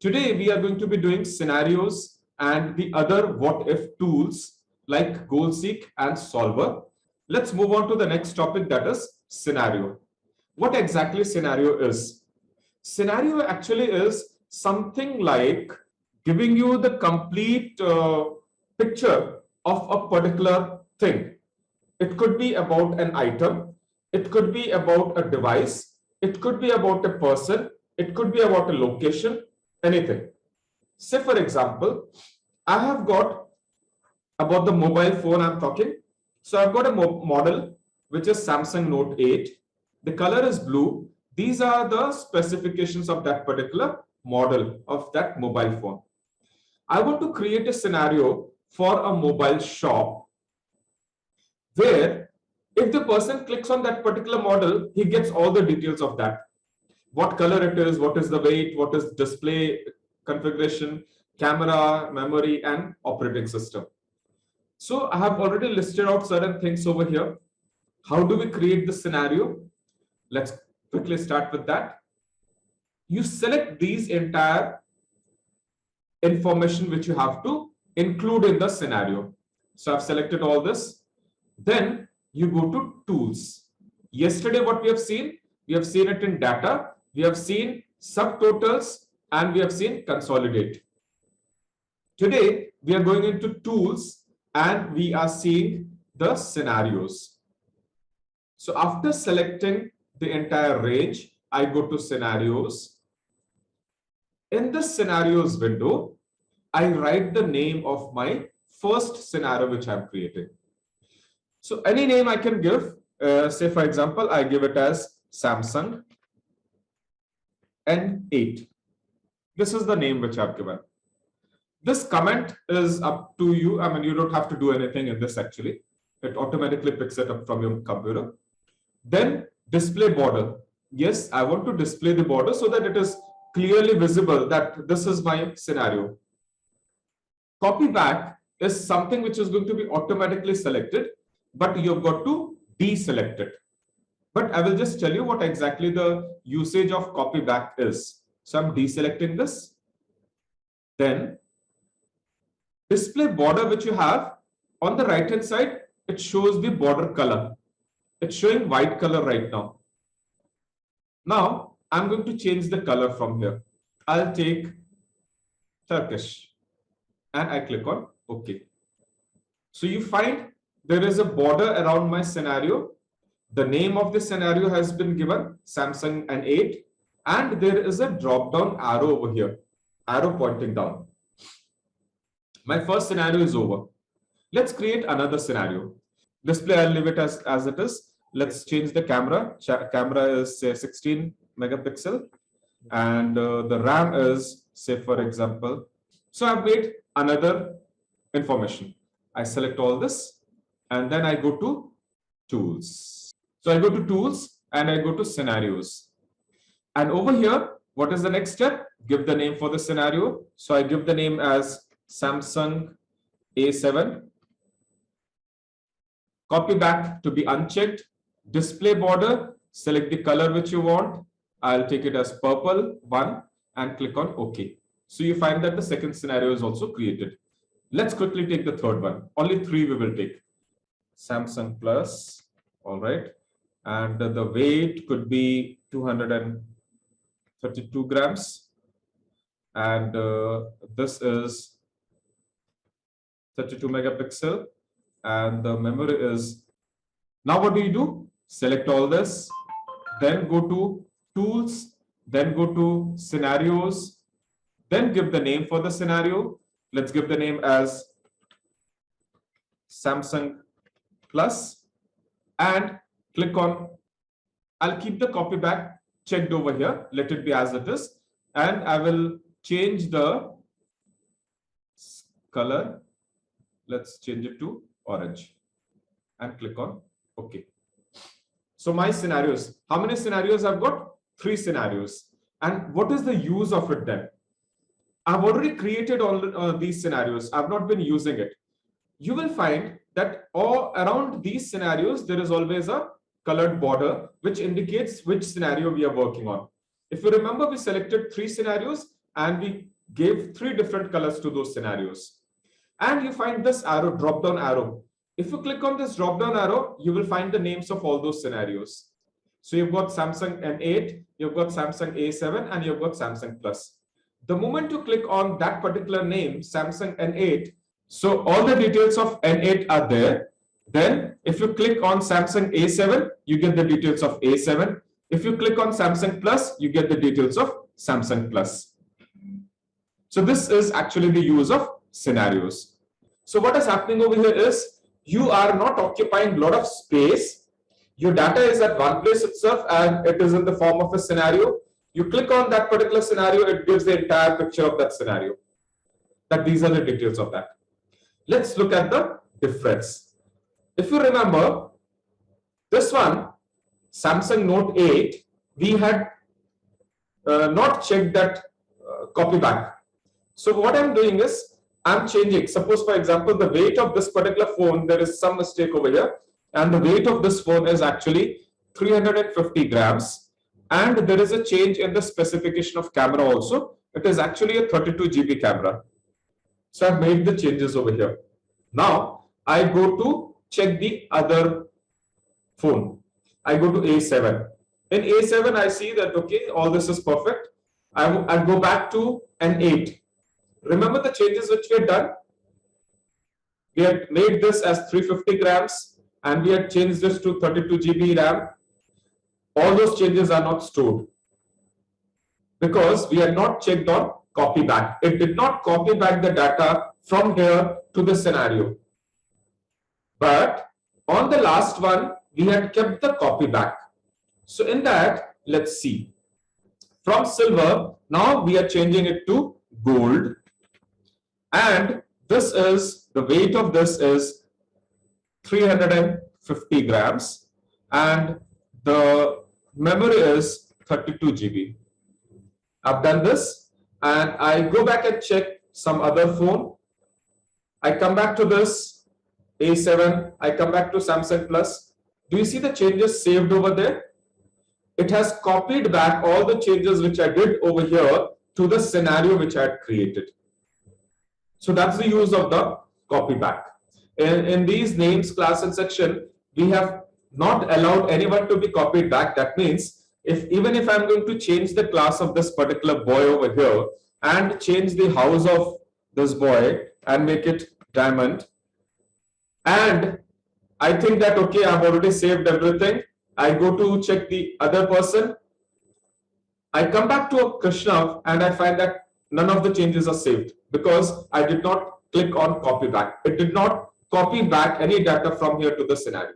Today, we are going to be doing scenarios and the other what if tools like GoalSeek and Solver. Let's move on to the next topic, that is scenario. What exactly scenario is? Scenario actually is something like giving you the complete picture of a particular thing. It could be about an item, it could be about a device, it could be about a person, it could be about a location, anything. Say for example, I have got about the mobile phone I'm talking. So I've got a model which is Samsung Note 8. The color is blue. These are the specifications of that particular model of that mobile phone. I want to create a scenario for a mobile shop where if the person clicks on that particular model, he gets all the details of that. What color it is, what is the weight, what is display configuration, camera, memory, and operating system. So I have already listed out certain things over here. How do we create the scenario? Let's quickly start with that. You select these entire information which you have to include in the scenario. So I've selected all this. Then you go to tools. Yesterday, what we have seen it in data, we have seen subtotals, and we have seen consolidate. Today, we are going into tools and we are seeing the scenarios. So after selecting the entire range, I go to scenarios. In the scenarios window, I write the name of my first scenario which I'm creating. So any name I can give, say for example, I give it as Samsung N8. This is the name which I've given. This comment is up to you. I mean, you don't have to do anything in this actually. It automatically picks it up from your computer. Then display border. Yes, I want to display the border so that it is clearly visible that this is my scenario. Copy back is something which is going to be automatically selected, but you've got to deselect it. But I will just tell you what exactly the usage of copy back is. So I'm deselecting this. Then display border which you have on the right hand side, it shows the border color. It's showing white color right now. Now I'm going to change the color from here. I'll take Turkish and I click on OK. So you find there is a border around my scenario. The name of the scenario has been given, Samsung N8, and there is a drop down arrow over here, arrow pointing down. My first scenario is over. Let's create another scenario. Display, I'll leave it as it is. Let's change the camera. Camera is say 16 megapixel and the RAM is say for example. So I've made another information. I select all this and then I go to tools. So I go to tools and I go to scenarios. And over here, what is the next step? Give the name for the scenario. So I give the name as Samsung A7. Copy back to be unchecked. Display border, select the color which you want. I'll take it as purple 1 and click on OK. So you find that the second scenario is also created. Let's quickly take the third one. Only 3 we will take. Samsung Plus, all right. And the weight could be 232 grams. And this is 32 megapixel. And the memory is, now what do? Select all this, then go to tools, then go to scenarios, then give the name for the scenario. Let's give the name as Samsung Plus and click on, I'll keep the copy back checked over here. Let it be as it is. And I will change the color. Let's change it to orange and click on OK. So my scenarios, how many scenarios I've got? 3 scenarios. And what is the use of it then? I've already created all these scenarios. I've not been using it. You will find that all around these scenarios, there is always a colored border, which indicates which scenario we are working on. If you remember, we selected 3 scenarios and we gave 3 different colors to those scenarios. And you find this arrow, drop down arrow. If you click on this drop down arrow, you will find the names of all those scenarios. So you've got Samsung N8, you've got Samsung A7, and you've got Samsung Plus. The moment you click on that particular name, Samsung N8, so all the details of N8 are there. Then if you click on Samsung A7, you get the details of A7. If you click on Samsung Plus, you get the details of Samsung Plus. So this is actually the use of scenarios. So what is happening over here is you are not occupying a lot of space. Your data is at one place itself and it is in the form of a scenario. You click on that particular scenario, it gives the entire picture of that scenario. That these are the details of that. Let's look at the difference. If you remember, this one, Samsung Note 8, we had not checked that copy back. So what I'm doing is, I'm changing. Suppose, for example, the weight of this particular phone, there is some mistake over here. And the weight of this phone is actually 350 grams. And there is a change in the specification of camera also. It is actually a 32 GB camera. So I've made the changes over here. Now I go to check the other phone. I go to A7. In A7, I see that, okay, all this is perfect. I go back to N8. Remember the changes which we had done? We had made this as 350 grams and we had changed this to 32 GB RAM. All those changes are not stored because we had not checked on copy back. It did not copy back the data from here to the scenario. But on the last one, we had kept the copy back. So in that, let's see. From silver, now we are changing it to gold. And this is, the weight of this is 350 grams. And the memory is 32 GB. I've done this and I go back and check some other phone. I come back to this A7. I come back to Samsung Plus. Do you see the changes saved over there? It has copied back all the changes which I did over here to the scenario which I had created. So that's the use of the copy back. In these names, class and section, we have not allowed anyone to be copied back. That means even if I'm going to change the class of this particular boy over here and change the house of this boy and make it diamond, and I think that, okay, I've already saved everything. I go to check the other person. I come back to Krishna and I find that none of the changes are saved because I did not click on copy back. It did not copy back any data from here to the scenario.